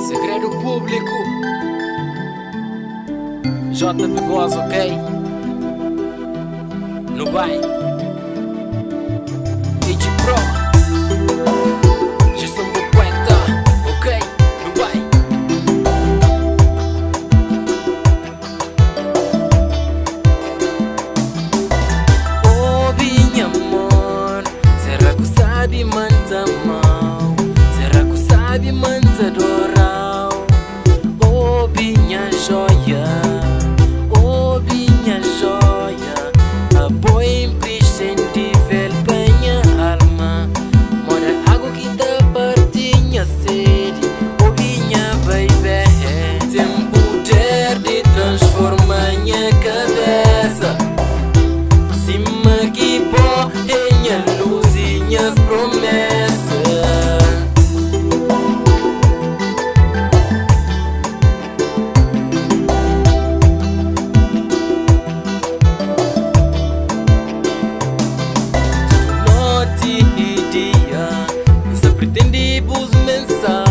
Segredo público. JP Boss, ok? No vai H Pro Gestão do poeta, ok? No vai Oh, minha amor, será que sabe manta mal? Será que sabe manta doral? Oh, minha joia, oh, minha joia, a boa imprescindível para minha alma. Mora água que dá partinha sede, oh, minha baby. Tem poder de transformar minha cabeça. Cima que pó, minha luz e minhas promessas. Se pretende vos mensar